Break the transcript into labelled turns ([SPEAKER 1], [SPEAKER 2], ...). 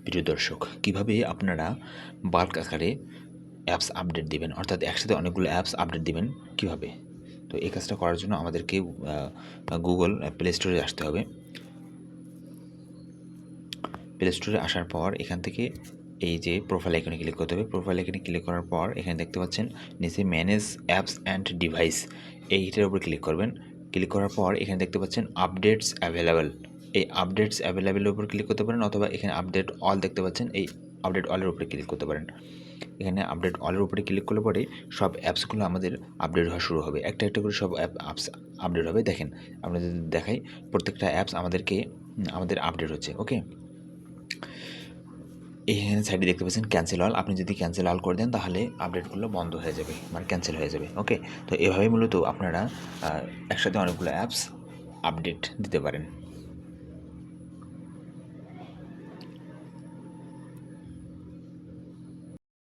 [SPEAKER 1] প্রিয় দর্শক, কীভাবে আপনারা বাল্ক আকারে অ্যাপস আপডেট দিবেন, অর্থাৎ একসাথে অনেকগুলো অ্যাপস আপডেট দিবেন কীভাবে? তো এই কাজটা করার জন্য আমাদেরকে গুগল প্লে স্টোরে আসতে হবে। প্লে স্টোরে আসার পর এখান থেকে এই যে প্রোফাইল আইকনে ক্লিক করতে হবে। প্রোফাইল আইকনে ক্লিক করার পর এখানে দেখতে পাচ্ছেন নিচে ম্যানেজ অ্যাপস অ্যান্ড ডিভাইস, এইটার উপর ক্লিক করবেন। ক্লিক করার পর এখানে দেখতে পাচ্ছেন আপডেটস অ্যাভেলেবেল, এই আপডেটস অ্যাভেলেবেলের উপর ক্লিক করতে পারেন, অথবা এখানে আপডেট অল দেখতে পাচ্ছেন, এই আপডেট অলের উপরে ক্লিক করতে পারেন। এখানে আপডেট অলের উপরে ক্লিক করলে পরে সব অ্যাপসগুলো আমাদের আপডেট হওয়া শুরু হবে। একটা একটা করে সব অ্যাপস আপডেট হবে। দেখেন, আমরা যদি দেখাই, প্রত্যেকটা অ্যাপস আমাদের আপডেট হচ্ছে। ওকে, এখানে সাইডে দেখতে পাচ্ছেন ক্যান্সেল অল। আপনি যদি ক্যান্সেল অল করে দেন তাহলে আপডেটগুলো বন্ধ হয়ে যাবে, মানে ক্যান্সেল হয়ে যাবে। ওকে, তো এভাবেই মূলত আপনারা একসাথে অনেকগুলো অ্যাপস আপডেট দিতে পারেন।